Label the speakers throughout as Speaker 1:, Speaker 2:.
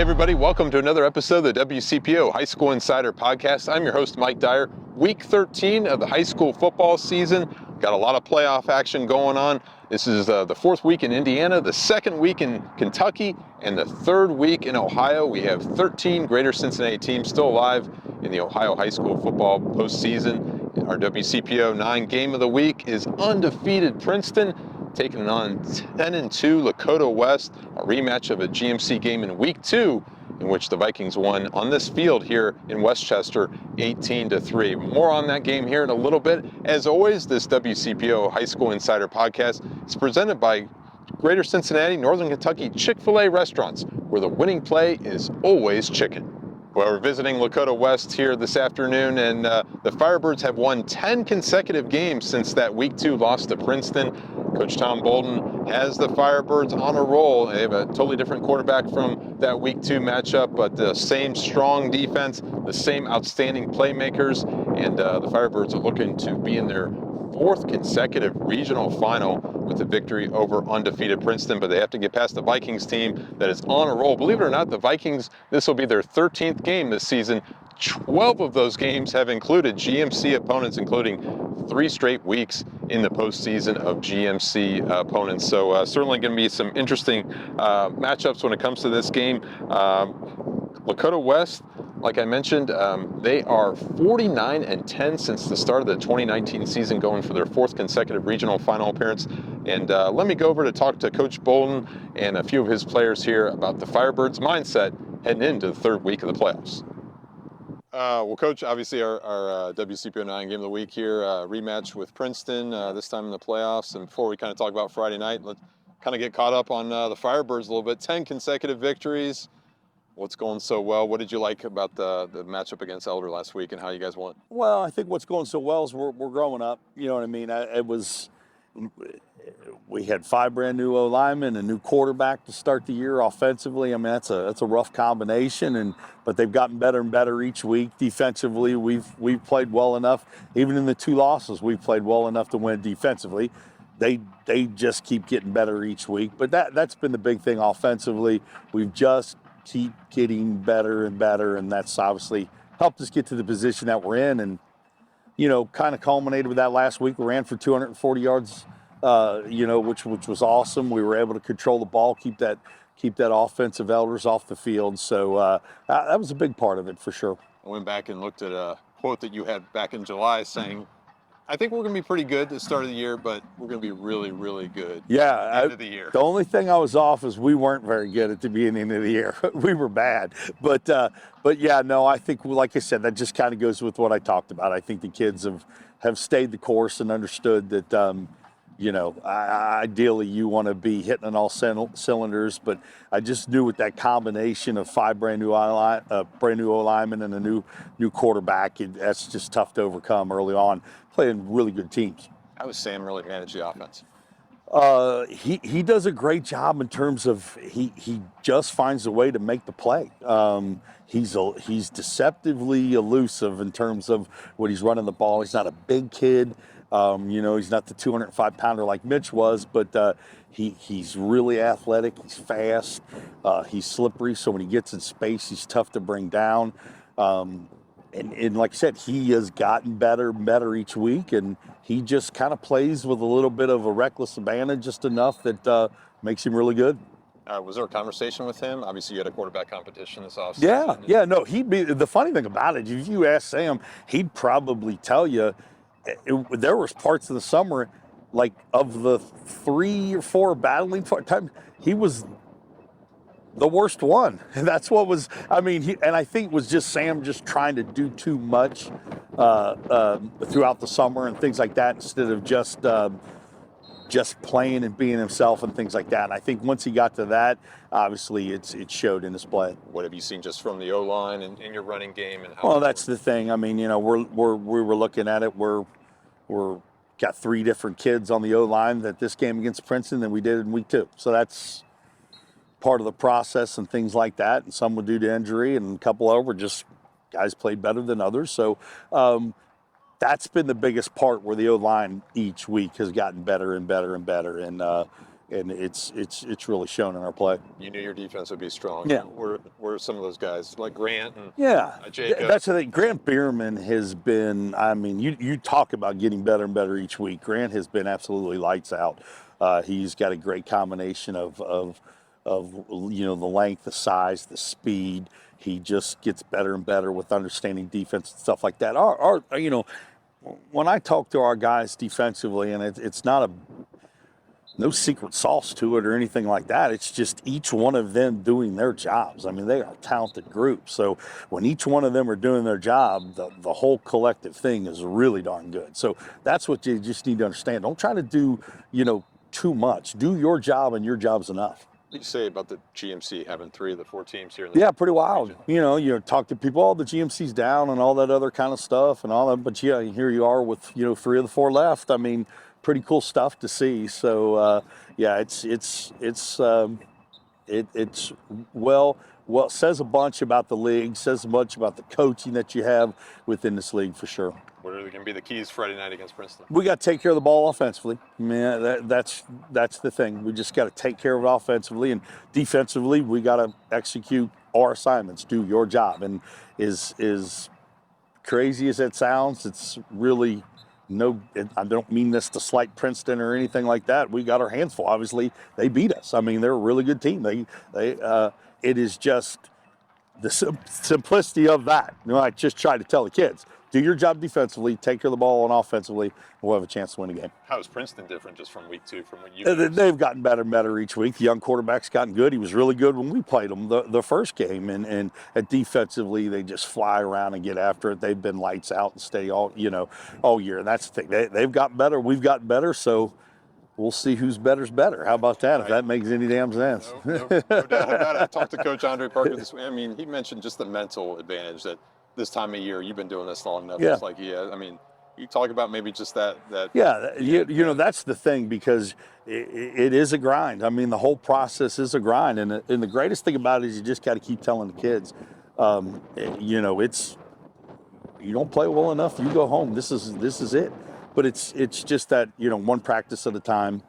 Speaker 1: Hey everybody, welcome to another episode of the WCPO High School Insider Podcast. I'm your host, Mike Dyer. Week 13 of the high school football season. Got a lot of playoff action going on. This is the fourth week in Indiana, the second week in Kentucky, and the third week in Ohio. We have 13 Greater Cincinnati teams still alive in the Ohio high school football postseason. Our WCPO 9 game of the week is undefeated Princeton, taking on 10-2 Lakota West, a rematch of a GMC game in week 2, in which the Vikings won on this field here in West Chester, 18-3. More on that game here in a little bit. As always, this WCPO High School Insider Podcast is presented by Greater Cincinnati, Northern Kentucky Chick-fil-A restaurants, where the winning play is always chicken. Well, we're visiting Lakota West here this afternoon, and the Firebirds have won 10 consecutive games since that Week 2 loss to Princeton. Coach Tom Bolden has the Firebirds on a roll. They have a totally different quarterback from that Week 2 matchup, but the same strong defense, the same outstanding playmakers, and the Firebirds are looking to be in their fourth consecutive regional final with a victory over undefeated Princeton, but they have to get past the Vikings team that is on a roll. Believe it or not, the Vikings, this will be their 13th game this season. 12 of those games have included GMC opponents, including 3 straight weeks in the postseason of GMC opponents. So certainly going to be some interesting matchups when it comes to this game. Lakota West, like I mentioned, they are 49-10 since the start of the 2019 season, going for their 4th consecutive regional final appearance. And let me go over to talk to Coach Bolton and a few of his players here about the Firebirds' mindset heading into the 3rd week of the playoffs. Well, Coach, obviously our WCPO 9 game of the week here, rematch with Princeton, this time in the playoffs. And before we kind of talk about Friday night, let's kind of get caught up on the Firebirds a little bit. 10 consecutive victories. What's going so well? What did you like about the matchup against Elder last week and how you guys won?
Speaker 2: Well, I think what's going so well is we're growing up. You know what I mean? We had 5 brand new O-linemen, a new quarterback to start the year offensively. I mean, that's a rough combination, but they've gotten better and better each week. Defensively, we've played well enough. Even in the 2 losses, we've played well enough to win defensively. They just keep getting better each week. But that's been the big thing offensively. We've just keep getting better and better, and that's obviously helped us get to the position that we're in. And, you know, kind of culminated with that last week. We ran for 240 yards, which was awesome. We were able to control the ball, keep that offensive Elders off the field. So that was a big part of it for sure.
Speaker 1: I went back and looked at a quote that you had back in July saying, I think we're going to be pretty good at the start of the year, but we're going to be really, really good at the end of the year.
Speaker 2: The only thing I was off is we weren't very good at the beginning of the year. We were bad. But yeah, no, I think, like I said, that just kind of goes with what I talked about. I think the kids have stayed the course and understood that, ideally you want to be hitting on all cylinders, but I just knew with that combination of 5 brand new O-linemen and a new quarterback, that's just tough to overcome early on, playing really good teams.
Speaker 1: How does Sam really manage the offense?
Speaker 2: He does a great job in terms of he just finds a way to make the play. He's deceptively elusive in terms of what he's running the ball. He's not a big kid. He's not the 205-pounder like Mitch was, but he's really athletic. He's fast. He's slippery, so when he gets in space, he's tough to bring down. And like I said, he has gotten better and better each week, and he just kind of plays with a little bit of a reckless abandon, just enough that makes him really good.
Speaker 1: Was there a conversation with him? Obviously, you had a quarterback competition this offseason.
Speaker 2: Yeah. No, the funny thing about it, if you ask Sam, he'd probably tell you there was parts of the summer, like of the 3 or 4 battling times, he was the worst one. And that's what was, and I think it was just Sam just trying to do too much throughout the summer and things like that, instead of just playing and being himself and things like that. And I think once he got to that, obviously it showed in his play.
Speaker 1: What have you seen just from the O-line and in your running game? And
Speaker 2: well, that's the thing. I mean, we were looking at it. We're got 3 different kids on the O-line that this game against Princeton than we did in week 2. So that's part of the process and things like that. And some were due to injury, and a couple of were just guys played better than others. So that's been the biggest part, where the O-line each week has gotten better and better and better. And and it's really shown in our play.
Speaker 1: You knew your defense would be strong.
Speaker 2: Yeah.
Speaker 1: Where some of those guys like Grant and
Speaker 2: Jacob? That's the thing. Grant Beerman has been. I mean, you talk about getting better and better each week. Grant has been absolutely lights out. He's got a great combination of the length, the size, the speed. He just gets better and better with understanding defense and stuff like that. Our when I talk to our guys defensively, and it's not no secret sauce to it or anything like that. It's just each one of them doing their jobs. I mean, they are a talented group. So when each one of them are doing their job, the whole collective thing is really darn good. So that's what you just need to understand. Don't try to do, too much. Do your job, and your job's enough.
Speaker 1: What do you say about the GMC having 3 of the 4 teams here?
Speaker 2: Yeah, pretty wild. Region? You talk to people, the GMC's down and all that other kind of stuff and all that. But yeah, here you are with, 3 of the 4 left. I mean, pretty cool stuff to see. So it's says a bunch about the league, says a bunch about the coaching that you have within this league for sure.
Speaker 1: What are going to be the keys Friday night against Princeton?
Speaker 2: We got to take care of the ball offensively. I mean, that's the thing. We just got to take care of it offensively, and defensively we got to execute our assignments, do your job. And as crazy as it sounds, it's really I don't mean this to slight Princeton or anything like that. We got our hands full. Obviously, they beat us. I mean, they're a really good team. It is just the simplicity of that. I just try to tell the kids, do your job defensively, take care of the ball, and offensively, we'll have a chance to win a game.
Speaker 1: How is Princeton different just from week 2 from what you?
Speaker 2: They've gotten better and better each week. The young quarterback's gotten good. He was really good when we played him the first game, and defensively they just fly around and get after it. They've been lights out and steady all year. And that's the thing. They've gotten better. We've gotten better. So we'll see who's better's better. How about that? If that makes any damn sense.
Speaker 1: No doubt about it. I talked to Coach Andre Parker this week. I mean, he mentioned just the mental advantage that this time of year, you've been doing this long enough.
Speaker 2: Yeah.
Speaker 1: It's like, I mean, you talk about maybe just that.
Speaker 2: Yeah, that's the thing, because it is a grind. I mean, the whole process is a grind, and the greatest thing about it is you just got to keep telling the kids, it's you don't play well enough, you go home. This is it. But it's just that one practice at a time,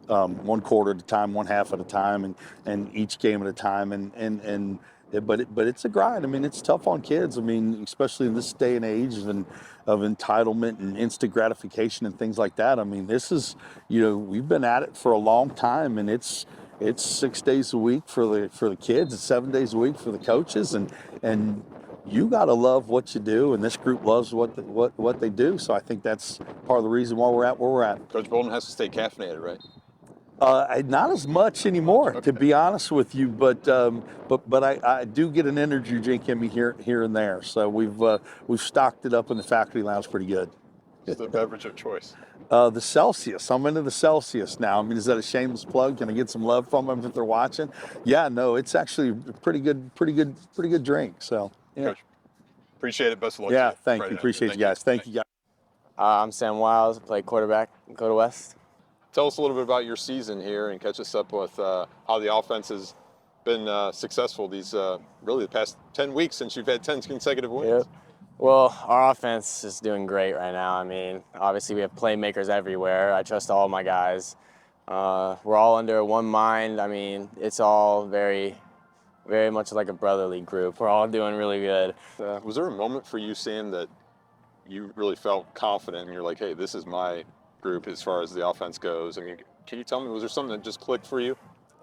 Speaker 2: one quarter at a time, one half at a time, and each game at a time, but it's a grind. I mean, it's tough on kids. I mean, especially in this day and age of entitlement and instant gratification and things like that. I mean, this is, we've been at it for a long time, and it's 6 days a week for the kids. It's 7 days a week for the coaches, and you got to love what you do, and this group loves what they do. So I think that's part of the reason why we're at where we're at.
Speaker 1: Coach Bolden has to stay caffeinated, right?
Speaker 2: Not as much anymore, to be honest with you, but I do get an energy drink in me here and there. So we've stocked it up in the faculty lounge pretty good.
Speaker 1: What's the beverage of choice?
Speaker 2: The Celsius. I'm into the Celsius now. I mean, is that a shameless plug? Can I get some love from them if they're watching? Yeah, no, it's actually a pretty good drink. So yeah.
Speaker 1: Coach, appreciate it. Best of luck.
Speaker 2: Yeah, thank you. Appreciate you guys. Thank you guys.
Speaker 3: I'm Sam Wiles. I play quarterback in Lakota West.
Speaker 1: Tell us a little bit about your season here and catch us up with how the offense has been successful these really the past 10 weeks since you've had 10 consecutive wins.
Speaker 3: Yep. Well, our offense is doing great right now. I mean, obviously we have playmakers everywhere. I trust all my guys. We're all under one mind. I mean, it's all very, very much like a brotherly group. We're all doing really good.
Speaker 1: Was there a moment for you, Sam, that you really felt confident and you're like, hey, this is my group as far as the offense goes? I mean, can you tell me, was there something that just clicked for you?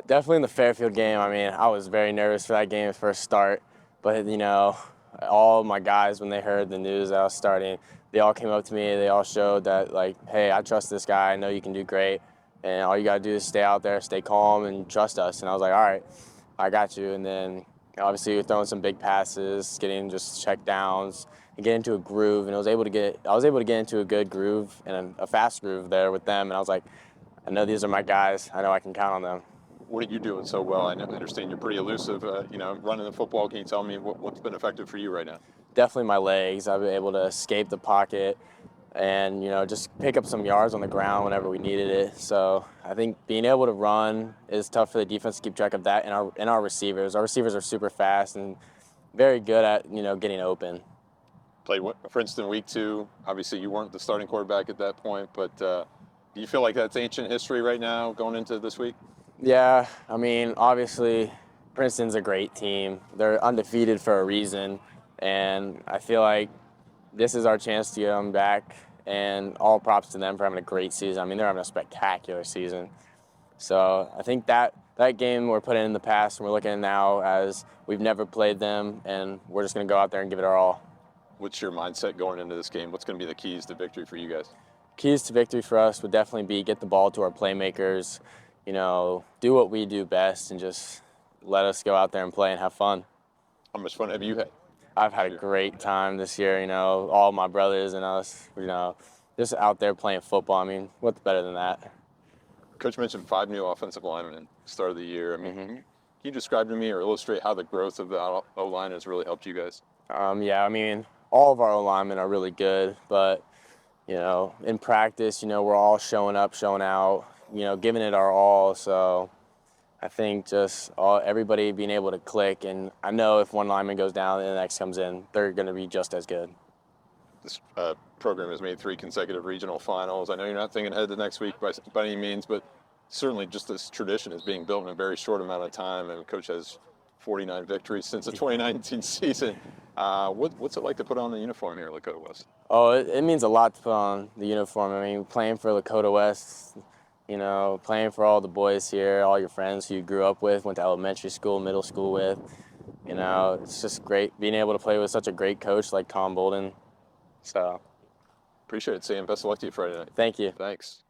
Speaker 3: Definitely in the Fairfield game. I mean, I was very nervous for that game at first start, but all my guys, when they heard the news that I was starting, they all came up to me. They all showed that, like, hey, I trust this guy. I know you can do great, and all you got to do is stay out there, stay calm, and trust us. And I was like, all right, I got you. And then obviously we were throwing some big passes, getting just check downs, and get into a groove. And I was able to get into a good groove and a fast groove there with them. And I was like, I know these are my guys. I know I can count on them.
Speaker 1: What are you doing so well? I understand you're pretty elusive, running the football. Can you tell me what's been effective for you right now?
Speaker 3: Definitely my legs. I've been able to escape the pocket and, just pick up some yards on the ground whenever we needed it. So I think being able to run is tough for the defense to keep track of that, and our receivers. Our receivers are super fast and very good at, getting open.
Speaker 1: Played Princeton week 2. Obviously, you weren't the starting quarterback at that point, but Do you feel like that's ancient history right now going into this week?
Speaker 3: Yeah, I mean, obviously, Princeton's a great team. They're undefeated for a reason, and I feel like this is our chance to get them back, and all props to them for having a great season. I mean, they're having a spectacular season. So I think that game we're putting in the past, and we're looking at now as we've never played them, and we're just going to go out there and give it our all.
Speaker 1: What's your mindset going into this game? What's going to be the keys to victory for you guys?
Speaker 3: Keys to victory for us would definitely be get the ball to our playmakers, do what we do best, and just let us go out there and play and have fun.
Speaker 1: How much fun have you had?
Speaker 3: I've had a great time this year, all my brothers and us, just out there playing football. I mean, what's better than that?
Speaker 1: Coach mentioned 5 new offensive linemen at the start of the year. I mean, can you describe to me or illustrate how the growth of the O-line has really helped you guys?
Speaker 3: Yeah, I mean, all of our O-linemen are really good, but, in practice, we're all showing up, showing out, giving it our all. So I think just everybody being able to click, and I know if one lineman goes down and the next comes in, they're going to be just as good.
Speaker 1: This program has made 3 consecutive regional finals. I know you're not thinking ahead to next week by any means, but certainly just this tradition is being built in a very short amount of time, and Coach has 49 victories since the 2019 season. What's it like to put on the uniform here at Lakota West?
Speaker 3: Oh, it means a lot to put on the uniform. I mean, playing for Lakota West, playing for all the boys here, all your friends who you grew up with, went to elementary school, middle school with, it's just great being able to play with such a great coach like Tom Bolden. So,
Speaker 1: appreciate it, Sam. Best of luck to you Friday night.
Speaker 3: Thank you.
Speaker 1: Thanks.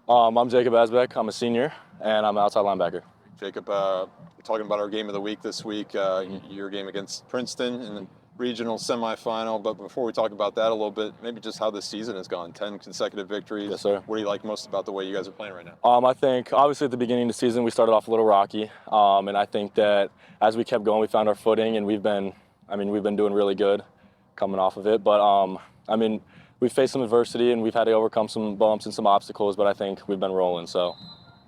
Speaker 4: I'm Jacob Asbeck. I'm a senior, and I'm an outside linebacker.
Speaker 1: Jacob, talking about our game of the week this week, your game against Princeton in the regional semifinal. But before we talk about that a little bit, maybe just how this season has gone. 10 consecutive victories.
Speaker 4: Yes, sir.
Speaker 1: What do you like most about the way you guys are playing right now?
Speaker 4: I think, obviously, at the beginning of the season, we started off a little rocky. And I think that as we kept going, we found our footing, and we've been doing really good coming off of it. But, we've faced some adversity, and we've had to overcome some bumps and some obstacles, but I think we've been rolling, so.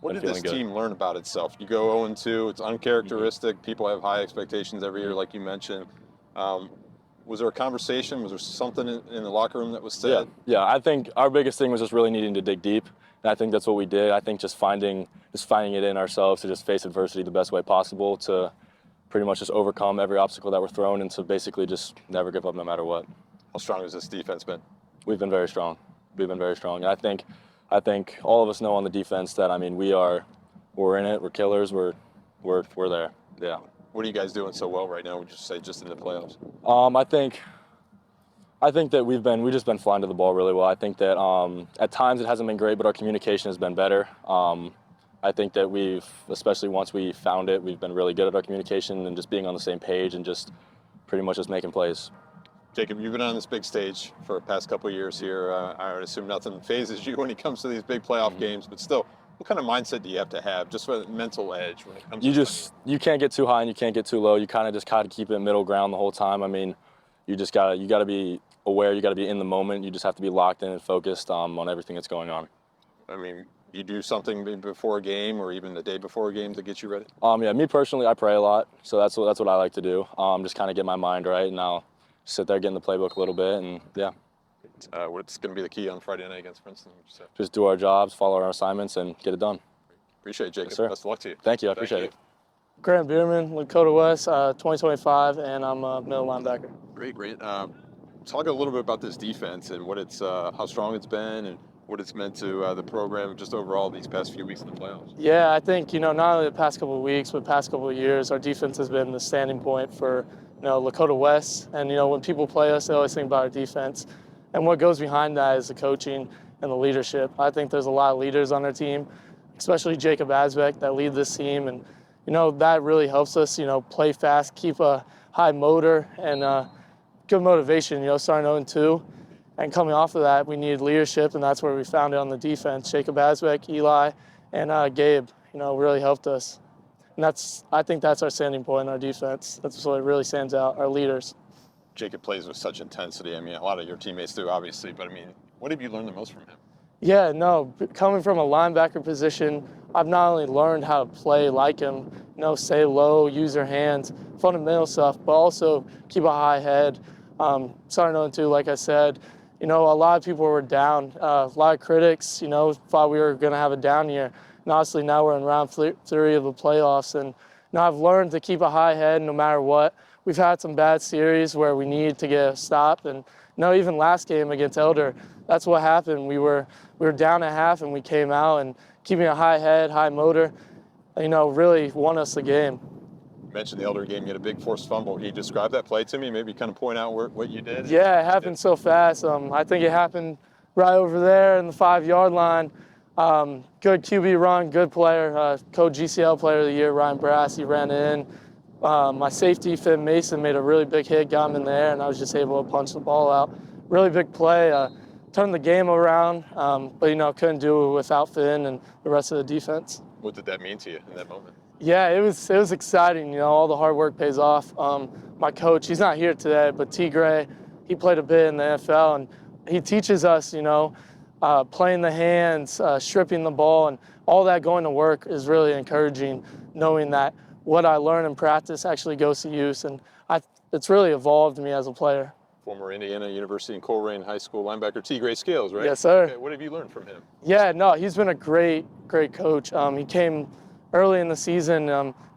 Speaker 1: What did this team learn about itself? You go 0-2, it's uncharacteristic. People have high expectations every year, like you mentioned. Was there a conversation? Was there something in the locker room that was said?
Speaker 4: Yeah, I think our biggest thing was just really needing to dig deep, and I think that's what we did. I think just finding it in ourselves to just face adversity the best way possible, to pretty much just overcome every obstacle that we're thrown, and to basically just never give up no matter what.
Speaker 1: How strong has this defense been?
Speaker 4: We've been very strong. And I think all of us know on the defense that, we're in it, we're killers, we're there. Yeah.
Speaker 1: What are you guys doing so well right now? Would you say just in the playoffs?
Speaker 4: I think that we've just been flying to the ball really well. I think that at times it hasn't been great, but our communication has been better. I think that especially once we found it, we've been really good at our communication and just being on the same page and just pretty much just making plays.
Speaker 1: Jacob, you've been on this big stage for the past couple of years here. I would assume nothing phases you when it comes to these big playoff games, but still, what kind of mindset do you have to have, just for the mental edge when it comes to
Speaker 4: you can't get too high and you can't get too low. You kind of just got to keep it middle ground the whole time. You got to be aware, you got to be in the moment. You just have to be locked in and focused on everything that's going on.
Speaker 1: You do something before a game or even the day before a game to get you ready?
Speaker 4: Yeah, me personally, I pray a lot, so that's what I like to do. Just kind of get my mind right, and I'll sit there, get in the playbook a little bit, and yeah.
Speaker 1: What's going to be the key on Friday night against Princeton?
Speaker 4: Just do our jobs, follow our assignments, and get it done.
Speaker 1: Appreciate it, Jacob.
Speaker 4: Yes, sir.
Speaker 1: Best of luck to you.
Speaker 4: Thank you. I appreciate it.
Speaker 5: Grant Beerman, Lakota West, 2025, and I'm a middle linebacker.
Speaker 1: Great. Talk a little bit about this defense and what how strong it's been and what it's meant to the program just overall these past few weeks in the playoffs.
Speaker 5: Yeah, I think, not only the past couple of weeks, but past couple of years, our defense has been the standing point for, Lakota West. And, when people play us, they always think about our defense. And what goes behind that is the coaching and the leadership. I think there's a lot of leaders on our team, especially Jacob Asbeck, that lead this team. And, that really helps us, play fast, keep a high motor and good motivation, starting 0-2. And coming off of that, we needed leadership, and that's where we found it on the defense. Jacob Asbeck, Eli, and Gabe, really helped us. And I think that's our standing point in our defense. That's what really stands out, our leaders.
Speaker 1: Jacob plays with such intensity. A lot of your teammates do, obviously, but what have you learned the most from him?
Speaker 5: Yeah, no, coming from a linebacker position, I've not only learned how to play like him, stay low, use your hands, fundamental stuff, but also keep a high head. Starting 0-2, like I said, a lot of people were down. A lot of critics, thought we were going to have a down year. And honestly, now we're in round 3 of the playoffs. And I've learned to keep a high head no matter what. We've had some bad series where we need to get a stop. And even last game against Elder, that's what happened. We were down at half and we came out, and keeping a high head, high motor, really won us the game.
Speaker 1: You mentioned the Elder game, you had a big forced fumble. Can you describe that play to me? Maybe kind of point out what you did?
Speaker 5: Yeah, it happened so fast. I think it happened right over there in the 5-yard line. Good QB run, good player. Co-GCL player of the year, Ryan Brass, he ran in. My safety, Finn Mason, made a really big hit, got him in there, and I was just able to punch the ball out. Really big play, turned the game around, but couldn't do it without Finn and the rest of the defense.
Speaker 1: What did that mean to you in that moment?
Speaker 5: Yeah, it was exciting. All the hard work pays off. My coach, he's not here today, but T. Gray, he played a bit in the NFL, and he teaches us, playing the hands, stripping the ball, and all that going to work is really encouraging, knowing that what I learn in practice actually goes to use, and it's really evolved me as a player.
Speaker 1: Former Indiana University and Coleraine High School linebacker T. Gray Scales, right?
Speaker 5: Yes, sir.
Speaker 1: Okay, what have you learned from him?
Speaker 5: Yeah, no, he's been a great coach. He came early in the season,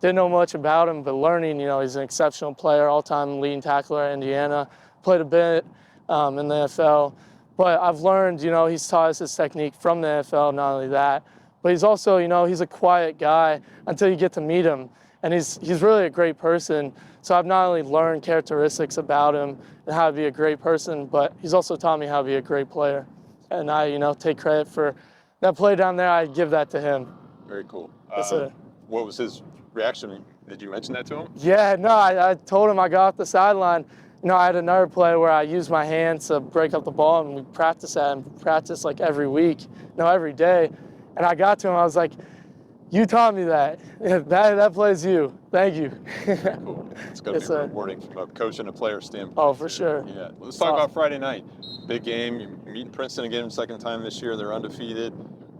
Speaker 5: didn't know much about him, but learning, he's an exceptional player, all-time leading tackler at Indiana, played a bit in the NFL. But I've learned, he's taught us his technique from the NFL, not only that, but he's also, he's a quiet guy until you get to meet him. And he's really a great person. So I've not only learned characteristics about him and how to be a great person, but he's also taught me how to be a great player. And I, take credit for that play down there. I give that to him.
Speaker 1: Very cool.
Speaker 5: Yes, sir.
Speaker 1: What was his reaction? Did you mention that to him?
Speaker 5: Yeah, no, I told him I got off the sideline. I had another play where I used my hands to break up the ball, and we practice that and practice like every week, every day. And I got to him, I was like, you taught me that. That plays you. Thank you.
Speaker 1: Cool. It's going to be rewarding from a coach and a player standpoint.
Speaker 5: Oh, for sure.
Speaker 1: Yeah. Let's talk about Friday night. Big game. You're meeting Princeton again second time this year. They're undefeated.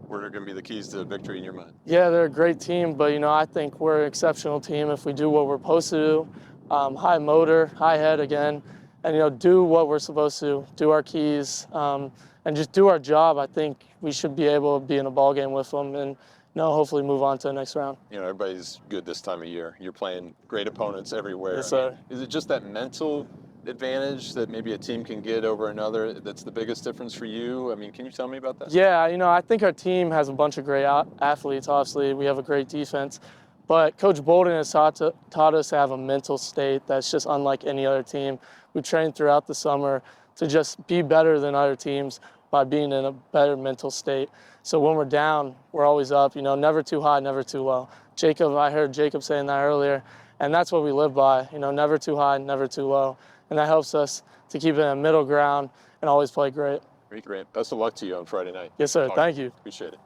Speaker 1: What are going to be the keys to victory in your mind? Yeah,
Speaker 5: they're a great team, but, I think we're an exceptional team if we do what we're supposed to do. High motor, high head again, and, do what we're supposed to, do our keys, and just do our job. I think we should be able to be in a ball game with them and, hopefully move on to the next round.
Speaker 1: Everybody's good this time of year. You're playing great opponents everywhere.
Speaker 5: Yes, sir.
Speaker 1: Is it just that mental advantage that maybe a team can get over another that's the biggest difference for you? Can you tell me about that?
Speaker 5: Yeah, I think our team has a bunch of great athletes, obviously. We have a great defense. But Coach Bolden has taught us to have a mental state that's just unlike any other team. We trained throughout the summer to just be better than other teams by being in a better mental state. So when we're down, we're always up, never too high, never too low. I heard Jacob saying that earlier, and that's what we live by, never too high, never too low. And that helps us to keep it in a middle ground and always play great.
Speaker 1: Great, Grant. Best of luck to you on Friday night.
Speaker 5: Yes, sir. Thank you.
Speaker 1: Appreciate it.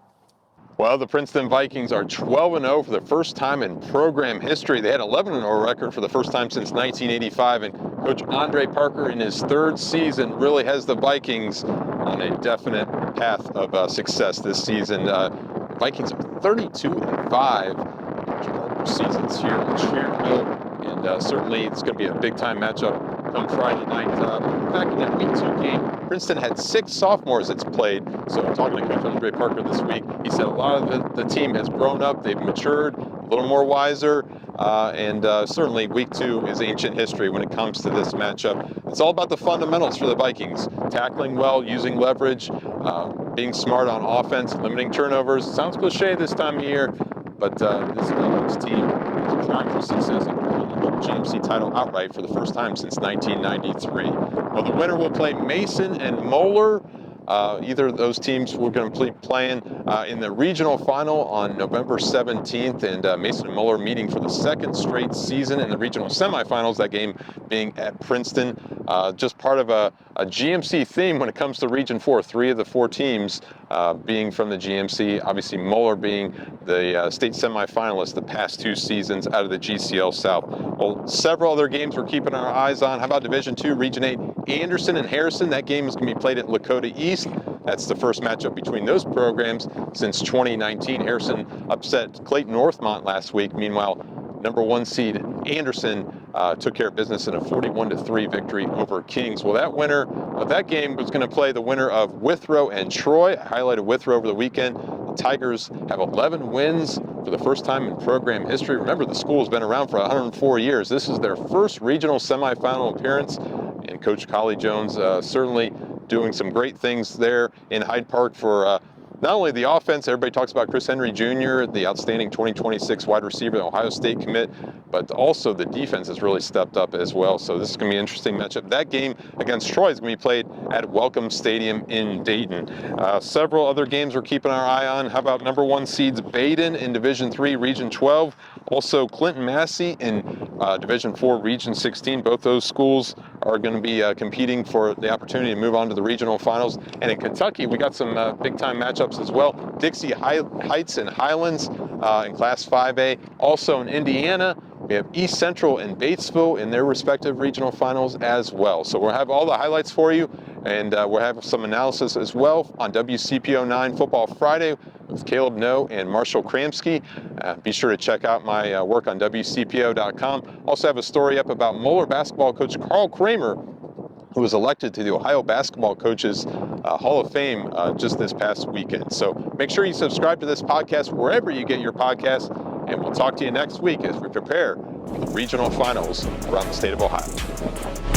Speaker 1: Well, the Princeton Vikings are 12-0 for the first time in program history. They had an 11-0 record for the first time since 1985, and Coach Andre Parker in his third season really has the Vikings on a definite path of success this season. Vikings are 32-5 seasons here in Cherville, and certainly it's going to be a big-time matchup come Friday night. Back in that Week 2 game, Princeton had 6 sophomores that's played. So talking to Coach Andre Parker this week, he said a lot of the team has grown up, they've matured, a little more wiser, and certainly Week 2 is ancient history when it comes to this matchup. It's all about the fundamentals for the Vikings: tackling well, using leverage, being smart on offense, limiting turnovers. Sounds cliche this time of year, but this Vikings team is trying for success and the GMC title outright for the first time since 1993. Well, the winner will play Mason and Moeller. Either of those teams we're going to be playing in the regional final on November 17th, and Mason and Moeller meeting for the second straight season in the regional semifinals, that game being at Princeton. Just part of a GMC theme when it comes to Region 4, 3 of the 4 teams being from the GMC, obviously Moeller being the state semifinalist the past 2 seasons out of the GCL South. Well, several other games we're keeping our eyes on. How about Division 2, Region 8, Anderson and Harrison? That game is going to be played at Lakota East. That's the first matchup between those programs since 2019. Harrison upset Clayton Northmont last week. Meanwhile, number 1 seed Anderson took care of business in a 41-3 victory over Kings. Well, that winner of that game was going to play the winner of Withrow and Troy. I highlighted Withrow over the weekend. The Tigers have 11 wins for the first time in program history. Remember, the school's been around for 104 years. This is their first regional semifinal appearance, and Coach Collie Jones certainly doing some great things there in Hyde Park for not only the offense. Everybody talks about Chris Henry Jr., the outstanding 2026 wide receiver, the Ohio State commit, but also the defense has really stepped up as well. So this is going to be an interesting matchup. That game against Troy is going to be played at Welcome Stadium in Dayton. Several other games we're keeping our eye on. How about number 1 seeds Baden in Division 3, Region 12? Also Clinton Massey in Division 4, Region 16. Both those schools are going to be competing for the opportunity to move on to the regional finals. And in Kentucky, we got some big-time matchups as well. Dixie Heights and Highlands in Class 5A. Also in Indiana, we have East Central and Batesville in their respective regional finals as well. So we'll have all the highlights for you, and we'll have some analysis as well on WCPO 9 Football Friday with Caleb Noe and Marshall Kramsky. Be sure to check out my work on WCPO.com. Also have a story up about Moeller basketball coach Carl Kramer, who was elected to the Ohio Basketball Coaches Hall of Fame just this past weekend. So make sure you subscribe to this podcast wherever you get your podcasts, and we'll talk to you next week as we prepare for the regional finals around the state of Ohio.